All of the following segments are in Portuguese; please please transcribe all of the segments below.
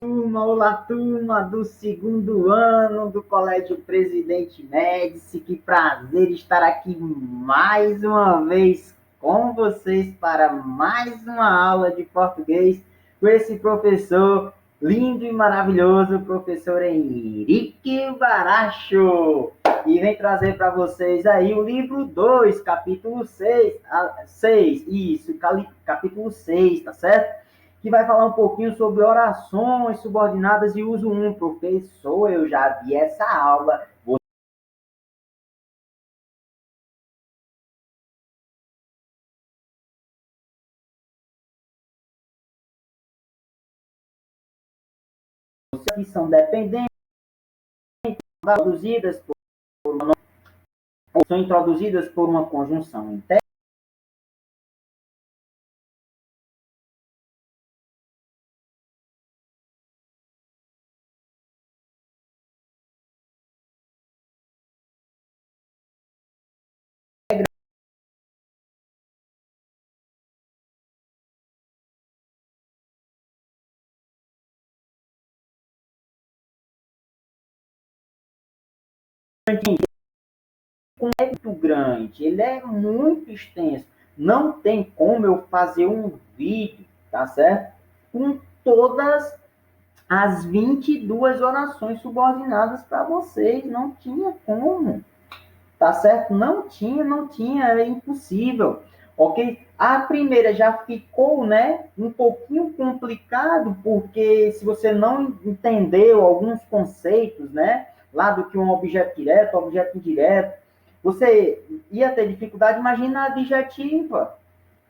Olá, turma do segundo ano do Colégio Presidente Médici. Que prazer estar aqui mais uma vez com vocês para mais uma aula de português com esse professor lindo e maravilhoso, professor Henrique Baracho. E vem trazer para vocês aí o livro 2, capítulo 6, capítulo 6, tá certo? Que vai falar um pouquinho sobre orações subordinadas e uso 1. Professor, eu já vi essa aula. Vocês são dependentes, introduzidas são introduzidas por uma conjunção integrante. É muito grande, ele é muito extenso. Não tem como eu fazer um vídeo, tá certo? Com todas as 22 orações subordinadas para vocês. Não tinha como. Tá certo? Não tinha, é impossível, ok? A primeira já ficou, né, um pouquinho complicado, porque se você não entendeu alguns conceitos, né, lá do que um objeto direto, objeto indireto, você ia ter dificuldade, imagina a adjetiva,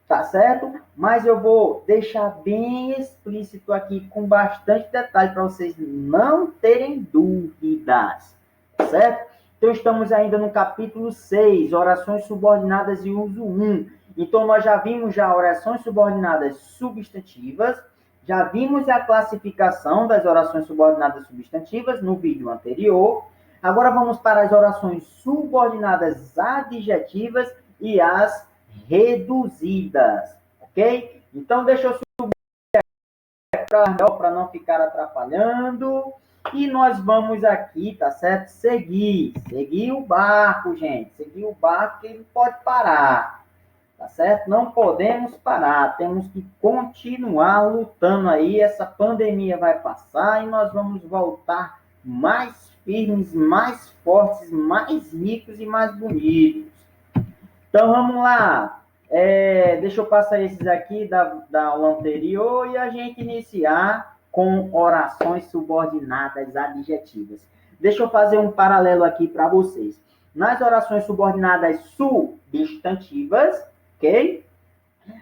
tá certo? Mas eu vou deixar bem explícito aqui, com bastante detalhe, para vocês não terem dúvidas, tá certo? Então, estamos ainda no capítulo 6, orações subordinadas e uso 1. Então, nós já vimos orações subordinadas substantivas, já vimos a classificação das orações subordinadas substantivas no vídeo anterior. Agora vamos para as orações subordinadas adjetivas e as reduzidas, ok? Então, deixa eu subir para não ficar atrapalhando. E nós vamos aqui, tá certo? Seguir o barco, gente. Seguir o barco, que ele pode parar, tá certo? Não podemos parar, temos que continuar lutando aí. Essa pandemia vai passar e nós vamos voltar mais firmes, mais fortes, mais ricos e mais bonitos. Então, vamos lá. Deixa eu passar esses aqui da aula anterior e a gente iniciar com orações subordinadas adjetivas. Deixa eu fazer um paralelo aqui para vocês. Nas orações subordinadas substantivas, ok?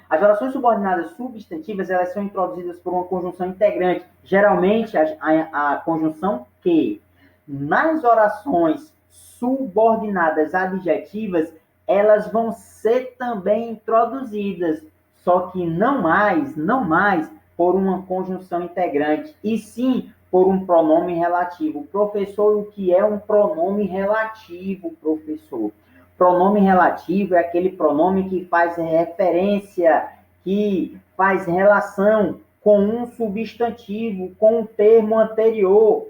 As orações subordinadas substantivas, elas são introduzidas por uma conjunção integrante, geralmente a conjunção que. Nas orações subordinadas adjetivas, elas vão ser também introduzidas, só que não mais por uma conjunção integrante, e sim por um pronome relativo. Professor, o que é um pronome relativo, professor? Pronome relativo é aquele pronome que faz referência, que faz relação com um substantivo, com um termo anterior,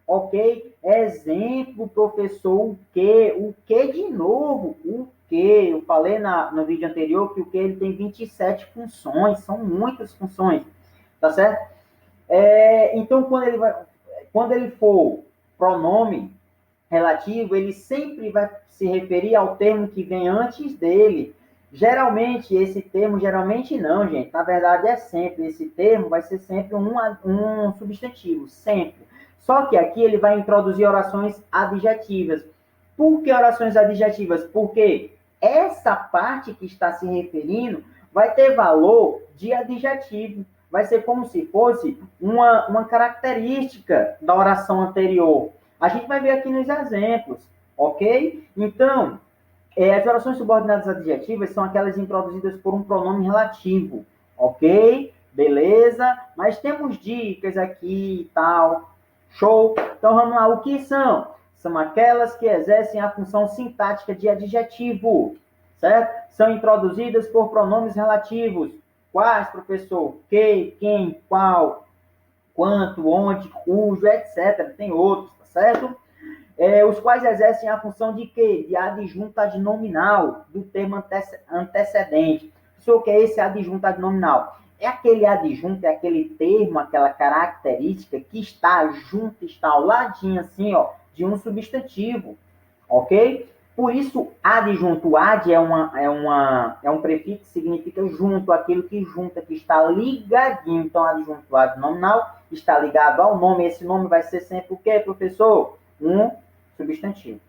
ok? Exemplo, professor, o que? O que de novo? O que? Eu falei no vídeo anterior que o que ele tem 27 funções, são muitas funções, tá certo? Então, quando ele for pronome relativo, ele sempre vai se referir ao termo que vem antes dele. Geralmente não, gente, na verdade é sempre, esse termo vai ser sempre um substantivo, sempre. Só que aqui ele vai introduzir orações adjetivas. Por que orações adjetivas? Porque essa parte que está se referindo vai ter valor de adjetivo. Vai ser como se fosse uma característica da oração anterior. A gente vai ver aqui nos exemplos, ok? Então, as orações subordinadas adjetivas são aquelas introduzidas por um pronome relativo, ok? Beleza? Mas temos dicas aqui e tal. Show? Então, vamos lá. O que são? São aquelas que exercem a função sintática de adjetivo, certo? São introduzidas por pronomes relativos. Quais, professor? Que, quem, qual, quanto, onde, cujo, etc. Tem outros, tá certo? Os quais exercem a função de quê? De adjunto adnominal do termo antecedente. O que é esse adjunto adnominal? É aquele adjunto, é aquele termo, aquela característica que está junto, está ao ladinho, assim, ó, de um substantivo, ok? Por isso, adjunto ad é um prefixo que significa junto, aquilo que junta, que está ligadinho. Então, adjunto adnominal está ligado ao nome. Esse nome vai ser sempre o quê, professor? Um substantivo.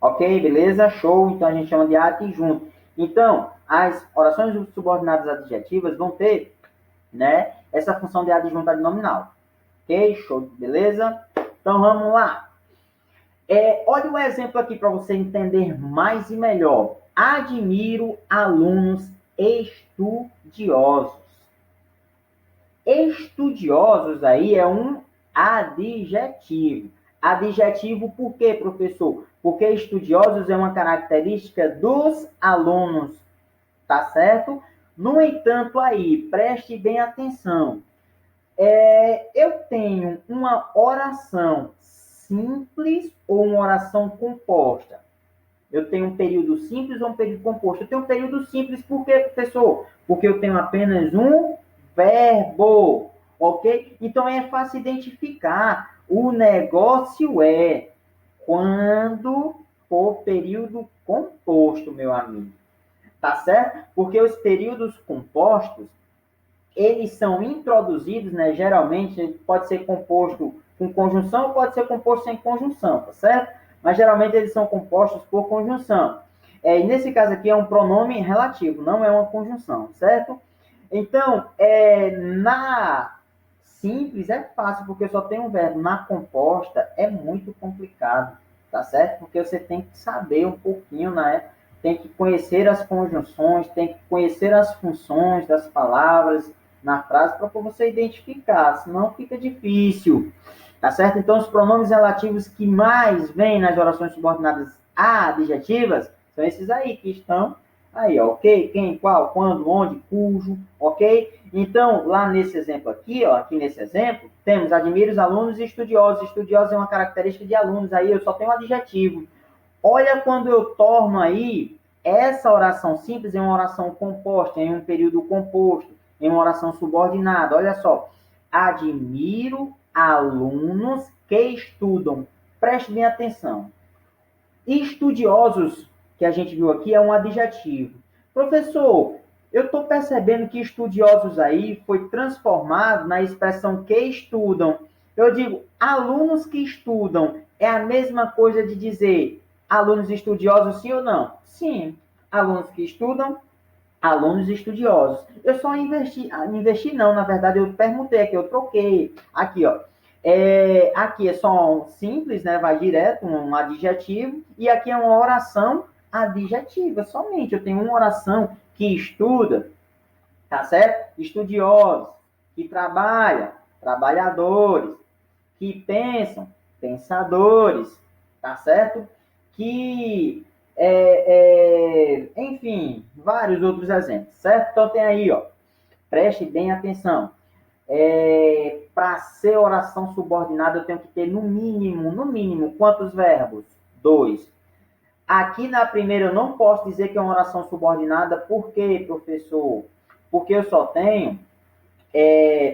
Ok? Beleza? Show. Então, a gente chama de adjunto. Então, as orações subordinadas adjetivas vão ter, né, essa função de adjunto adnominal. Ok? Show. Beleza? Então, vamos lá. Olha um exemplo aqui para você entender mais e melhor. Admiro alunos estudiosos. Estudiosos aí é um adjetivo. Adjetivo por quê, professor? Porque estudiosos é uma característica dos alunos, tá certo? No entanto, aí, preste bem atenção. Eu tenho uma oração simples ou uma oração composta? Eu tenho um período simples ou um período composto? Eu tenho um período simples, por quê, professor? Porque eu tenho apenas um verbo, ok? Então é fácil identificar. O negócio é quando for período composto, meu amigo. Tá certo? Porque os períodos compostos, eles são introduzidos, né? Geralmente, pode ser composto com conjunção, pode ser composto sem conjunção, tá certo? Mas geralmente eles são compostos por conjunção. E nesse caso aqui é um pronome relativo, não é uma conjunção, certo? Então, na simples é fácil, porque só tem um verbo. Na composta é muito complicado, tá certo? Porque você tem que saber um pouquinho, né? Tem que conhecer as conjunções, tem que conhecer as funções das palavras na frase para você identificar, senão fica difícil, tá certo? Então, os pronomes relativos que mais vêm nas orações subordinadas adjetivas são esses aí, que estão aí, ó, ok? Quem, qual, quando, onde, cujo, ok? Então, lá nesse exemplo aqui, ó, aqui nesse exemplo, temos admiro os alunos e estudiosos. Estudiosos é uma característica de alunos, aí eu só tenho um adjetivo. Olha quando eu torno aí essa oração simples em uma oração composta, em um período composto, em uma oração subordinada. Olha só. Admiro alunos que estudam. Preste bem atenção. Estudiosos, que a gente viu aqui, é um adjetivo. Professor, eu estou percebendo que estudiosos aí foi transformado na expressão que estudam. Eu digo, alunos que estudam é a mesma coisa de dizer alunos estudiosos, sim ou não? Sim. Alunos que estudam, alunos estudiosos. Eu só investi não, na verdade eu perguntei aqui, eu troquei. Aqui, ó. Aqui é só um simples, né? Vai direto, um adjetivo. E aqui é uma oração adjetiva somente. Eu tenho uma oração que estuda, tá certo? Estudiosos, que trabalha, trabalhadores, que pensam, pensadores, tá certo? Que, enfim, vários outros exemplos, certo? Então tem aí, ó, preste bem atenção. Para ser oração subordinada, eu tenho que ter no mínimo, quantos verbos? 2. Aqui na primeira eu não posso dizer que é uma oração subordinada, por quê, professor? Porque eu só tenho,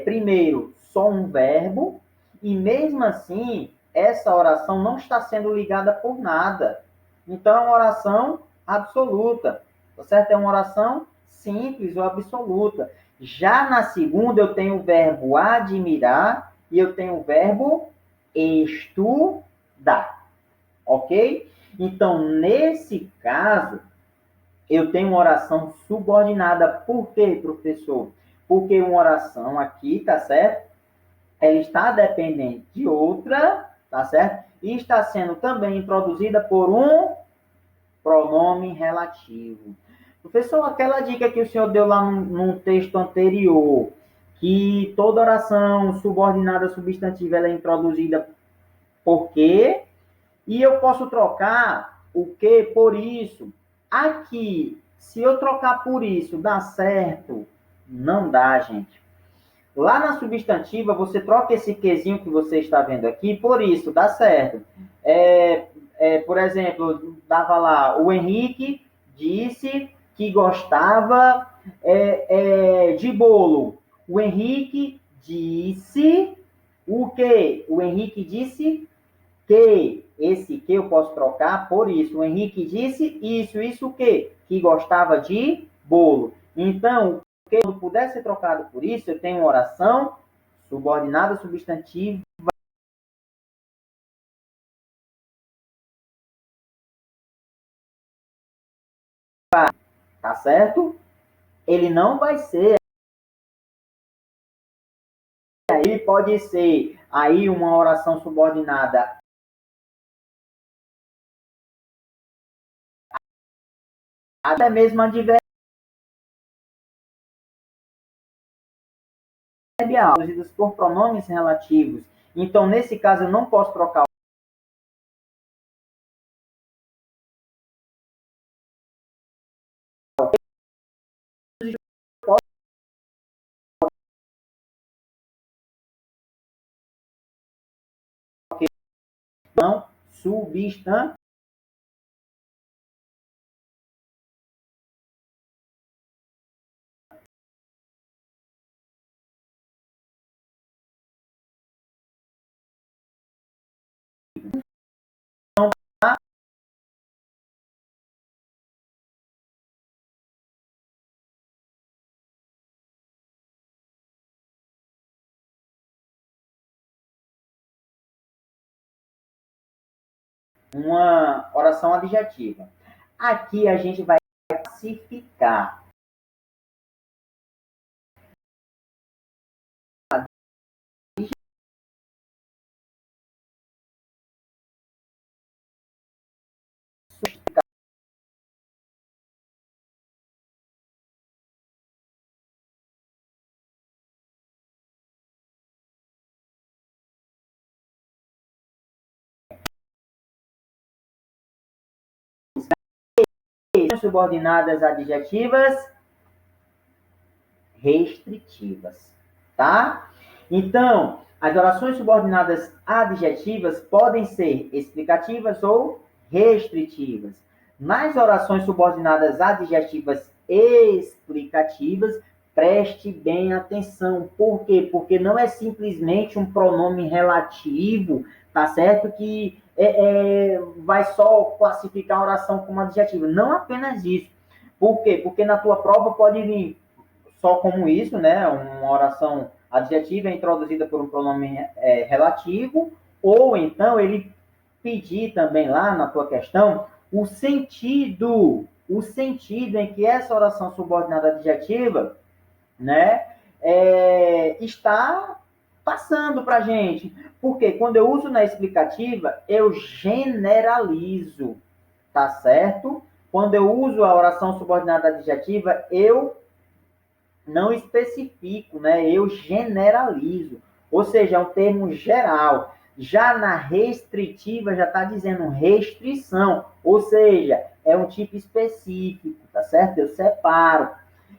primeiro, só um verbo, e mesmo assim, essa oração não está sendo ligada por nada. Então, é uma oração absoluta, tá certo? É uma oração simples ou absoluta. Já na segunda, eu tenho o verbo admirar e eu tenho o verbo estudar, ok? Então, nesse caso, eu tenho uma oração subordinada. Por quê, professor? Porque uma oração aqui, tá certo? Ela está dependente de outra, tá certo? E está sendo também introduzida por um pronome relativo. Professor, aquela dica que o senhor deu lá num texto anterior, que toda oração subordinada substantiva ela é introduzida por quê? E eu posso trocar o que por isso. Aqui, se eu trocar por isso, dá certo? Não dá, gente. Lá na substantiva, você troca esse quezinho que você está vendo aqui por isso, dá certo. Por exemplo, dava lá, o Henrique disse que gostava de bolo. O Henrique disse o quê? O Henrique disse que. Esse que eu posso trocar por isso. O Henrique disse isso o quê? Que gostava de bolo. Então, quando puder ser trocado por isso, eu tenho uma oração subordinada substantiva. Tá certo? Ele não vai ser. Ele pode ser aí uma oração subordinada até mesmo adverbial, produzidas por pronomes relativos. Então, nesse caso, eu não posso trocar não substantivo. Uma oração adjetiva. Aqui a gente vai classificar subordinadas adjetivas restritivas, tá? Então, as orações subordinadas adjetivas podem ser explicativas ou restritivas. Nas orações subordinadas adjetivas explicativas, preste bem atenção. Por quê? Porque não é simplesmente um pronome relativo, tá certo? Que vai só classificar a oração como adjetiva. Não apenas isso. Por quê? Porque na tua prova pode vir só como isso, né? Uma oração adjetiva é introduzida por um pronome relativo, ou então ele pedir também lá na tua questão o sentido em que essa oração subordinada adjetiva, né, está passando para a gente. Porque quando eu uso na explicativa, eu generalizo, tá certo? Quando eu uso a oração subordinada adjetiva, eu não especifico, né? Eu generalizo. Ou seja, é um termo geral. Já na restritiva, já está dizendo restrição. Ou seja, é um tipo específico, tá certo? Eu separo.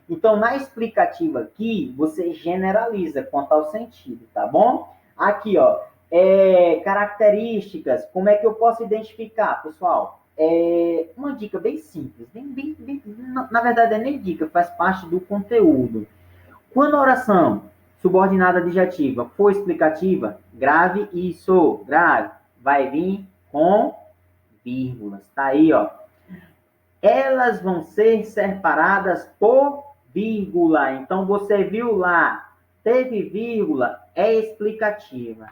Então, na explicativa aqui, você generaliza quanto ao sentido, tá bom? Aqui, ó, características, como é que eu posso identificar, pessoal? Uma dica bem simples, na verdade é nem dica, faz parte do conteúdo. Quando a oração subordinada adjetiva for explicativa, grave isso, grave, vai vir com vírgulas, tá aí, ó. Elas vão ser separadas por vírgula. Então, você viu lá, teve vírgula, é explicativa.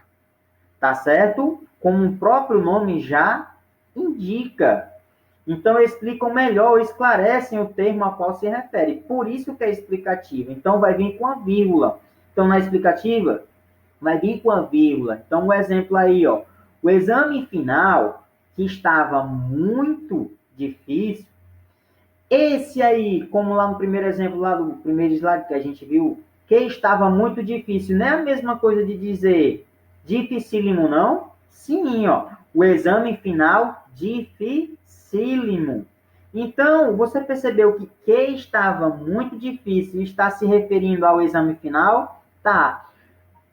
Tá certo? Como o próprio nome já indica. Então, explicam melhor, esclarecem o termo a qual se refere. Por isso que é explicativa. Então, vai vir com a vírgula. Então, na explicativa, vai vir com a vírgula. Então, o exemplo aí, ó. O exame final, que estava muito difícil, esse aí, como lá no primeiro exemplo, lá do primeiro slide que a gente viu, que estava muito difícil, não é a mesma coisa de dizer dificílimo, não? Sim, ó. O exame final, dificílimo. Então, você percebeu que estava muito difícil está se referindo ao exame final? Tá.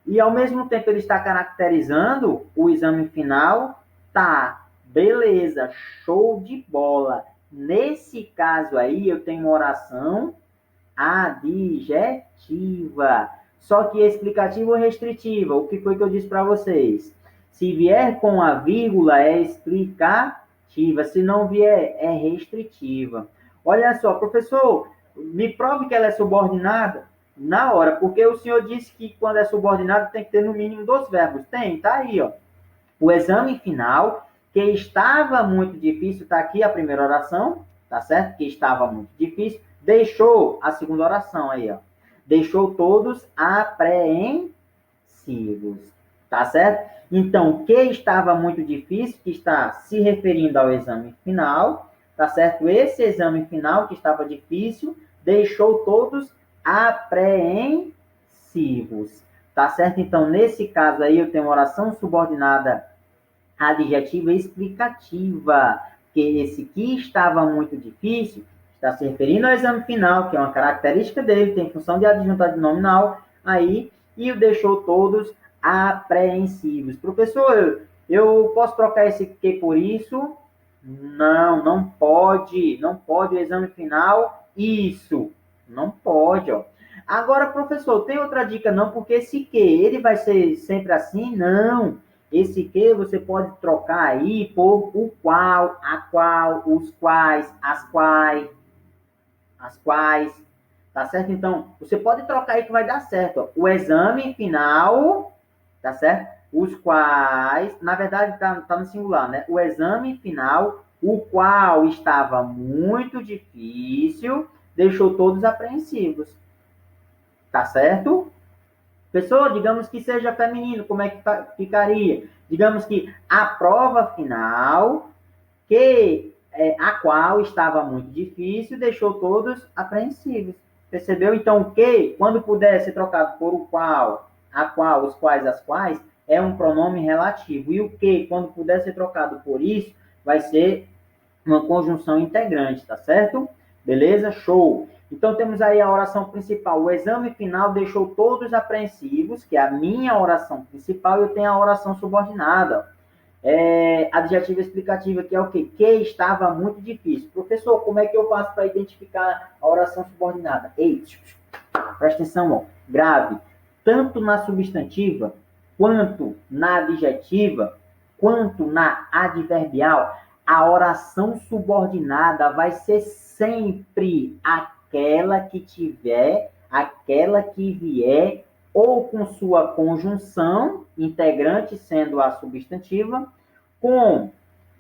E ao mesmo tempo ele está caracterizando o exame final? Tá. Beleza, show de bola. Nesse caso aí, eu tenho uma oração adjetiva. Só que explicativa ou restritiva? O que foi que eu disse para vocês? Se vier com a vírgula, é explicativa. Se não vier, é restritiva. Olha só, professor, me prove que ela é subordinada na hora, porque o senhor disse que quando é subordinado tem que ter no mínimo 2 verbos. Tem, tá aí, ó. O exame final, que estava muito difícil, está aqui a primeira oração, tá certo? Que estava muito difícil, deixou a segunda oração aí, ó. Deixou todos apreensivos, tá certo? Então, que estava muito difícil, que está se referindo ao exame final, tá certo? Esse exame final, que estava difícil, deixou todos apreensivos, tá certo? Então, nesse caso aí, eu tenho uma oração subordinada adjetiva explicativa, que esse que estava muito difícil está se referindo ao exame final, que é uma característica dele, tem função de adjunto nominal, aí, e o deixou todos apreensivos. Professor, eu posso trocar esse que por isso? Não, não pode. Não pode o exame final. Isso. Não pode, ó. Agora, professor, tem outra dica não, porque esse que, ele vai ser sempre assim? Não. Esse que você pode trocar aí por o qual, a qual, os quais, as quais, tá certo? Então, você pode trocar aí que vai dar certo, ó. O exame final, tá certo? Os quais, na verdade, tá no singular, né? O exame final, o qual estava muito difícil, deixou todos apreensivos, tá certo? Pessoa, digamos que seja feminino, como é que ficaria? Digamos que a prova final, a qual estava muito difícil, deixou todos apreensivos. Percebeu? Então, o que, quando puder ser trocado por o qual, a qual, os quais, as quais, é um pronome relativo. E o que, quando puder ser trocado por isso, vai ser uma conjunção integrante, tá certo? Beleza? Show! Então, temos aí a oração principal. O exame final deixou todos apreensivos, que é a minha oração principal, e eu tenho a oração subordinada. Adjetiva explicativa, que é o quê? Que estava muito difícil. Professor, como é que eu faço para identificar a oração subordinada? Ei, presta atenção, ó. Grave. Tanto na substantiva, quanto na adjetiva, quanto na adverbial, a oração subordinada vai ser sempre aquela que vier ou com sua conjunção integrante, sendo a substantiva, com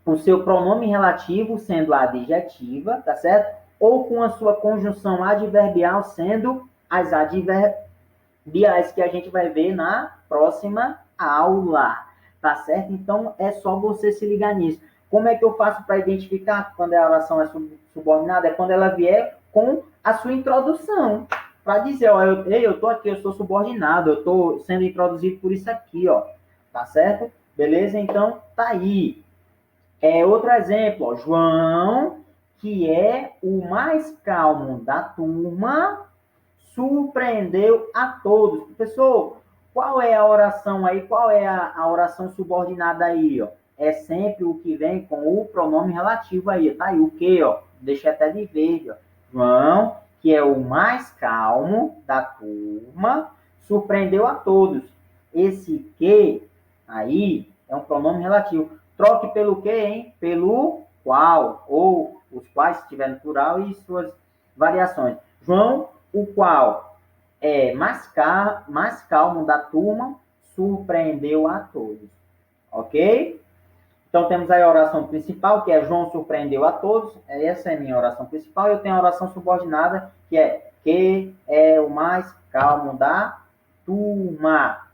o seu pronome relativo, sendo a adjetiva, tá certo? Ou com a sua conjunção adverbial, sendo as adverbiais, que a gente vai ver na próxima aula, tá certo? Então, é só você se ligar nisso. Como é que eu faço para identificar quando a oração é subordinada? É quando ela vier com a sua introdução. Para dizer, ó, eu tô aqui, eu sou subordinado, eu tô sendo introduzido por isso aqui, ó. Tá certo? Beleza? Então, tá aí. Outro exemplo, ó, João, que é o mais calmo da turma, surpreendeu a todos. Professor, qual é a oração aí? Qual é a oração subordinada aí, ó? É sempre o que vem com o pronome relativo aí, tá aí o que, ó? Deixa até de verde, ó. João, que é o mais calmo da turma, surpreendeu a todos. Esse que aí é um pronome relativo. Troque pelo que, hein? Pelo qual, ou os quais, se tiver no plural, e suas variações. João, o qual é mais calmo da turma, surpreendeu a todos. Ok? Então, temos aí a oração principal, que é João surpreendeu a todos. Essa é a minha oração principal. Eu tenho a oração subordinada, que é o mais calmo da turma.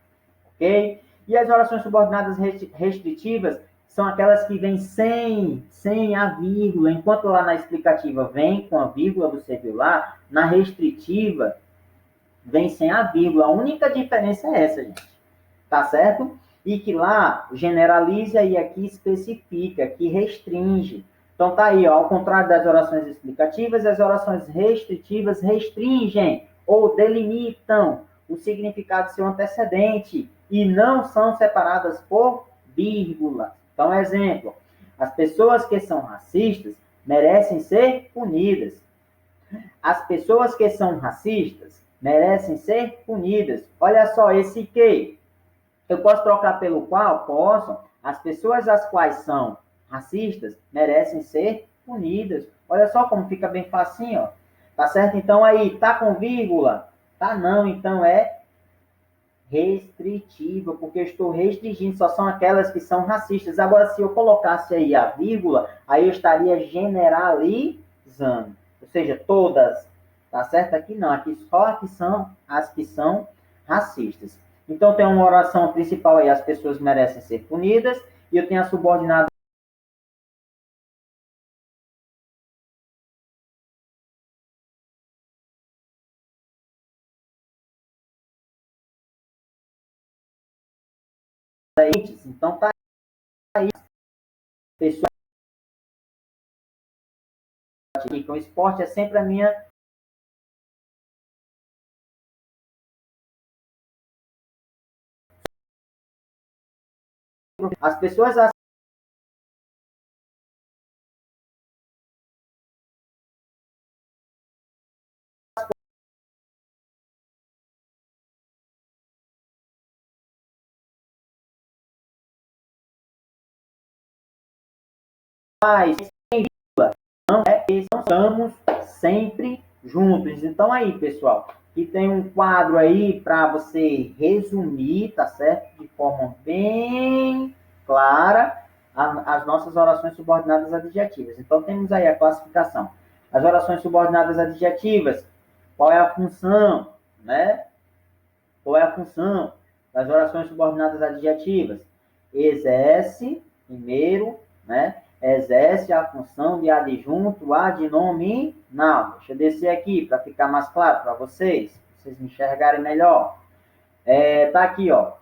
Ok? E as orações subordinadas restritivas são aquelas que vêm sem a vírgula, enquanto lá na explicativa vem com a vírgula, você viu lá, na restritiva vem sem a vírgula. A única diferença é essa, gente. Tá certo? E que lá generaliza e aqui especifica, que restringe. Então tá aí, ó, ao contrário das orações explicativas, as orações restritivas restringem ou delimitam o significado do seu antecedente e não são separadas por vírgula. Então, exemplo, as pessoas que são racistas merecem ser punidas. As pessoas que são racistas merecem ser punidas. Olha só, esse que eu posso trocar pelo qual? Posso. As pessoas as quais são racistas merecem ser punidas. Olha só como fica bem facinho, ó. Tá certo? Então aí, tá com vírgula? Tá não, então é restritiva, porque eu estou restringindo, só são aquelas que são racistas. Agora, se eu colocasse aí a vírgula, aí eu estaria generalizando. Ou seja, todas. Tá certo? Aqui não, aqui só aqui são as que são racistas. Então, tem uma oração principal aí, as pessoas merecem ser punidas, e eu tenho a subordinada aí. Então, tá aí, pessoas que praticam esporte, é sempre a minha. As pessoas as quais não é que estamos sempre juntos. Então aí, pessoal, aqui tem um quadro aí para você resumir, tá certo? De forma bem clara as nossas orações subordinadas adjetivas. Então temos aí a classificação. As orações subordinadas adjetivas, qual é a função, né? Qual é a função das orações subordinadas adjetivas? Exerce, primeiro, né? Exerce a função de adjunto adnominal. Deixa eu descer aqui para ficar mais claro para vocês me enxergarem melhor. Tá aqui, ó.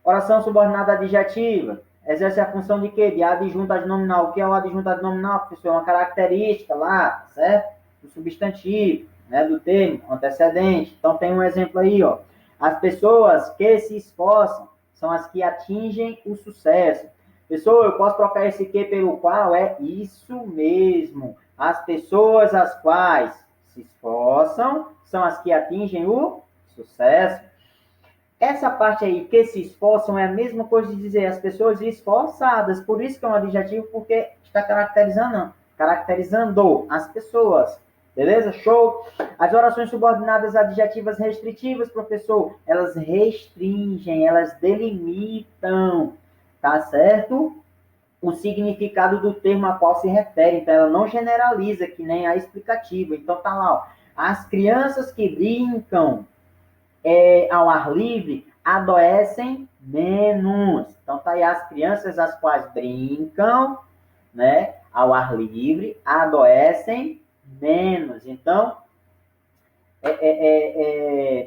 Oração subordinada adjetiva. Exerce a função de quê? De adjunto adnominal. O que é o adjunto adnominal, professor? É uma característica lá, certo? Do substantivo, né? Do termo antecedente. Então, tem um exemplo aí, ó. As pessoas que se esforçam são as que atingem o sucesso. Pessoal, eu posso trocar esse que pelo qual? É isso mesmo. As pessoas as quais se esforçam são as que atingem o sucesso. Essa parte aí, que se esforçam, é a mesma coisa de dizer as pessoas esforçadas. Por isso que é um adjetivo, porque está caracterizando as pessoas. Beleza? Show? As orações subordinadas adjetivas restritivas, professor, elas restringem, elas delimitam, tá certo? O significado do termo a qual se refere. Então, ela não generaliza, que nem a explicativa. Então, tá lá, ó. As crianças que brincam ao ar livre adoecem menos. Então, tá aí as crianças as quais brincam, né, ao ar livre adoecem menos. Então,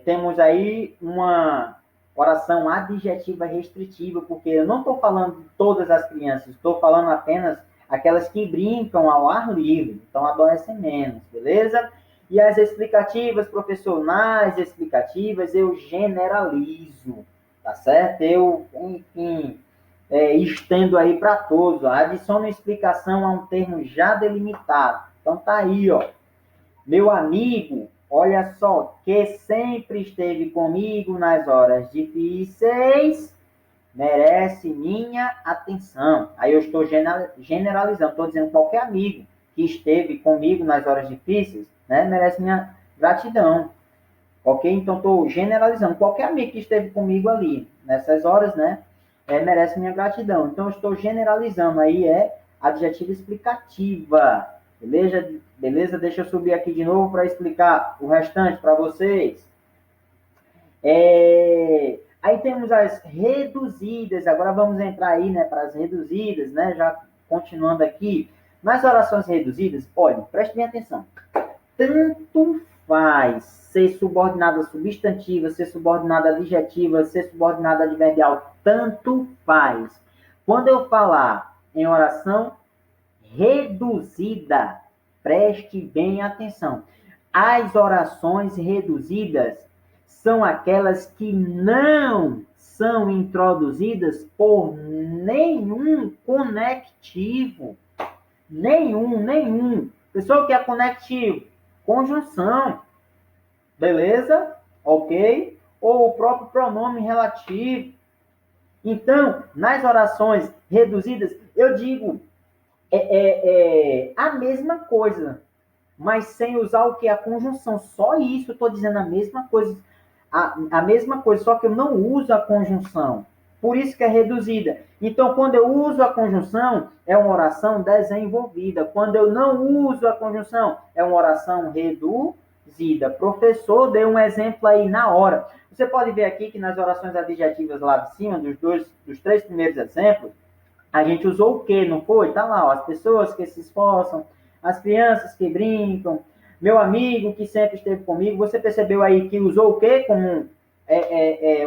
temos aí uma oração adjetiva restritiva, porque eu não estou falando de todas as crianças, estou falando apenas aquelas que brincam ao ar livre, então adoecem menos, beleza? E as explicativas, professor, nas explicativas eu generalizo, tá certo? Eu, enfim, estendo aí para todos, adiciono explicação a um termo já delimitado. Então tá aí, ó. Meu amigo, olha só, que sempre esteve comigo nas horas difíceis, merece minha atenção. Aí eu estou generalizando, estou dizendo qualquer amigo que esteve comigo nas horas difíceis, né, merece minha gratidão. Ok? Então estou generalizando. Qualquer amigo que esteve comigo ali, nessas horas, né, merece minha gratidão. Então eu estou generalizando aí, adjetiva explicativa. Beleza? Beleza? Deixa eu subir aqui de novo para explicar o restante para vocês. Aí temos as reduzidas. Agora vamos entrar aí, né, para as reduzidas, né? Já continuando aqui. Nas orações reduzidas, olha, preste bem atenção. Tanto faz ser subordinada substantiva, ser subordinada adjetiva, ser subordinada adverbial, tanto faz. Quando eu falar em oração reduzida, preste bem atenção. As orações reduzidas são aquelas que não são introduzidas por nenhum conectivo. Nenhum. Pessoal, o que é conectivo? Conjunção. Beleza? Ok? Ou o próprio pronome relativo. Então, nas orações reduzidas, eu digo a mesma coisa, mas sem usar o que? A conjunção. Só isso, eu estou dizendo a mesma coisa. A mesma coisa, só que eu não uso a conjunção. Por isso que é reduzida. Então, quando eu uso a conjunção, é uma oração desenvolvida. Quando eu não uso a conjunção, é uma oração reduzida. Professor, deu um exemplo aí na hora. Você pode ver aqui que nas orações adjetivas lá de cima, dos 3 primeiros exemplos, a gente usou o que, não foi? Tá lá, ó, as pessoas que se esforçam, as crianças que brincam, meu amigo que sempre esteve comigo. Você percebeu aí que usou o que como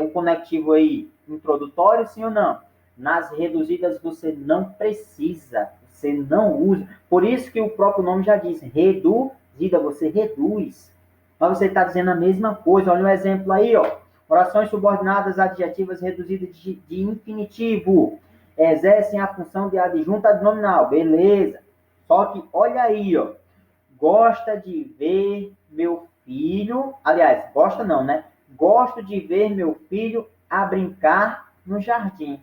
um conectivo aí introdutório, sim ou não? Nas reduzidas você não precisa, você não usa. Por isso que o próprio nome já diz, reduzida, você reduz. Mas você está dizendo a mesma coisa. Olha um exemplo aí, ó. Orações subordinadas adjetivas reduzidas de infinitivo. Exercem a função de adjunto adnominal. Beleza. Só que, olha aí, ó. Gosta de ver meu filho... Aliás, gosta não, né? Gosto de ver meu filho a brincar no jardim.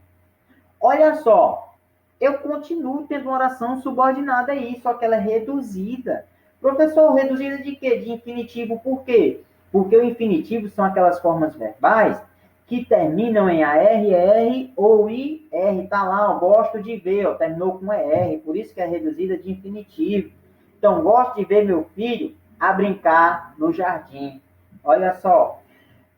Olha só. Eu continuo tendo uma oração subordinada aí, só que ela é reduzida. Professor, reduzida de quê? De infinitivo. Por quê? Porque o infinitivo são aquelas formas verbais que terminam em ARR ou IR. Tá lá, ó, gosto de ver, ó, terminou com ER, por isso que é reduzida de infinitivo. Então, gosto de ver meu filho a brincar no jardim. Olha só.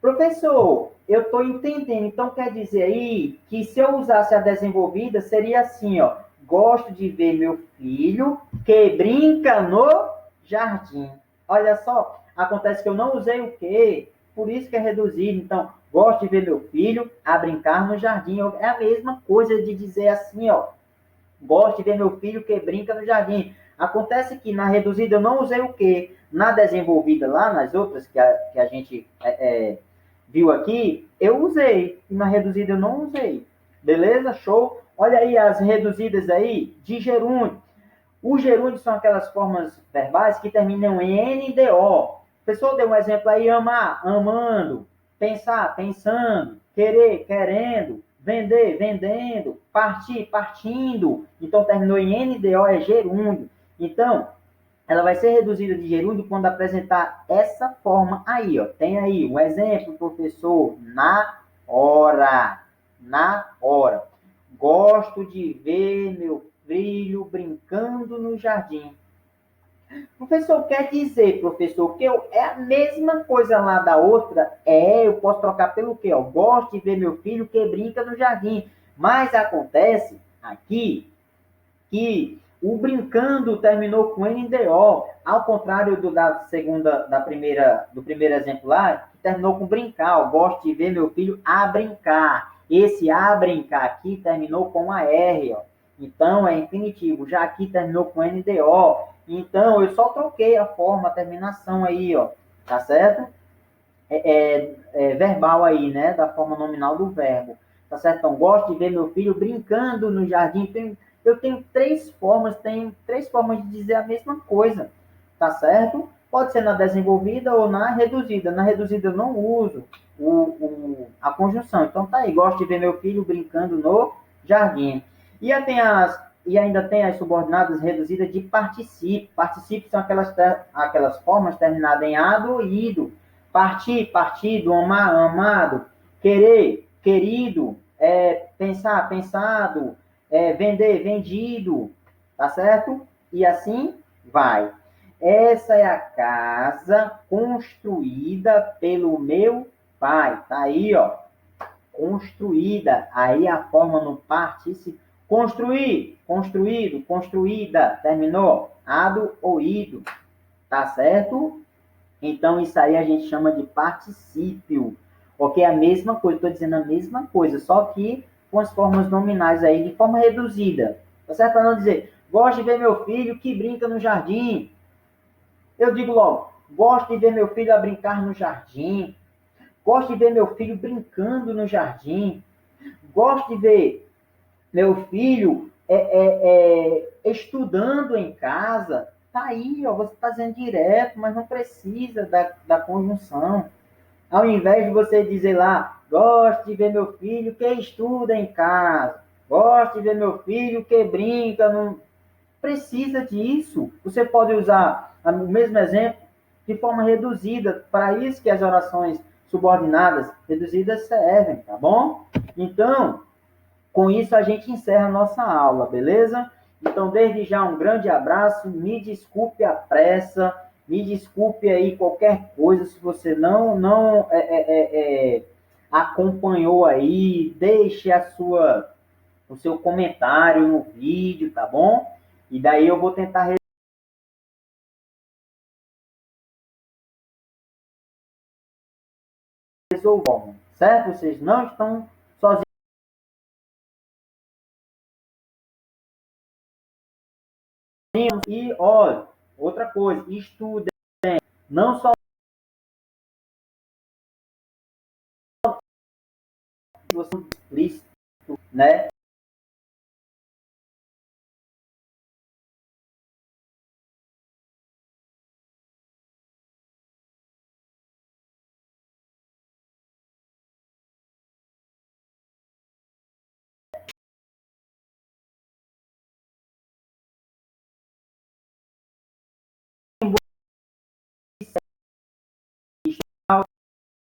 Professor, eu estou entendendo. Então, quer dizer aí que se eu usasse a desenvolvida, seria assim, ó. Gosto de ver meu filho que brinca no jardim. Olha só, acontece que eu não usei o que, por isso que é reduzido. Então, gosto de ver meu filho a brincar no jardim. É a mesma coisa de dizer assim, ó. Gosto de ver meu filho que brinca no jardim. Acontece que na reduzida eu não usei o que. Na desenvolvida lá, nas outras que a gente viu aqui, eu usei. E na reduzida eu não usei. Beleza? Show? Olha aí as reduzidas aí de gerúndio. Os gerúndios são aquelas formas verbais que terminam em NDO. A pessoa deu um exemplo aí, amar, amando, pensar, pensando, querer, querendo, vender, vendendo, partir, partindo. Então, terminou em NDO, é gerúndio. Então, ela vai ser reduzida de gerúndio quando apresentar essa forma aí, ó. Tem aí um exemplo, professor, na hora. Na hora. Gosto de ver meu filho brincando no jardim. Professor, quer dizer, professor, que é a mesma coisa lá da outra? Eu posso trocar pelo quê? Eu gosto de ver meu filho que brinca no jardim. Mas acontece aqui que o brincando terminou com NDO, ao contrário do primeiro exemplo lá, que terminou com brincar. Eu gosto de ver meu filho a brincar. Esse a brincar aqui terminou com a R, ó. Então é infinitivo. Já aqui terminou com NDO. Então eu só troquei a forma, a terminação aí, ó. Tá certo? Verbal aí, né? Da forma nominal do verbo. Tá certo? Então, gosto de ver meu filho brincando no jardim. Eu tenho três formas de dizer a mesma coisa. Tá certo? Pode ser na desenvolvida ou na reduzida. Na reduzida eu não uso a conjunção. Então tá aí, gosto de ver meu filho brincando no jardim. E ainda tem as subordinadas reduzidas de particípio. Particípio são aquelas formas terminadas em ado e ido. Partir, partido, amar, amado, querer, querido, pensar, pensado, vender, vendido, tá certo? E assim vai. Essa é a casa construída pelo meu pai. Tá aí, ó. Construída. Aí a forma no particípio. Construir, construído, construída. Terminou? Ado ou ido. Tá certo? Então, isso aí a gente chama de particípio. Porque é a mesma coisa, estou dizendo a mesma coisa, só que com as formas nominais aí de forma reduzida. Tá certo? Para não dizer, gosto de ver meu filho que brinca no jardim. Eu digo logo, gosto de ver meu filho a brincar no jardim. Gosto de ver meu filho brincando no jardim. Gosto de ver meu filho estudando em casa. Tá aí, ó, você está dizendo direto, mas não precisa da conjunção. Ao invés de você dizer lá, gosto de ver meu filho que estuda em casa, gosto de ver meu filho que brinca, não precisa disso. Você pode usar o mesmo exemplo de forma reduzida, para isso que as orações subordinadas reduzidas servem, tá bom? Então, com isso a gente encerra a nossa aula, beleza? Então, desde já, um grande abraço, me desculpe a pressa, me desculpe aí qualquer coisa, se você não acompanhou aí, deixe o seu comentário no vídeo, tá bom? E daí eu vou tentar resolver, certo? Vocês não estão sozinhos. E, olha, outra coisa, estudem, não só você explícito, né?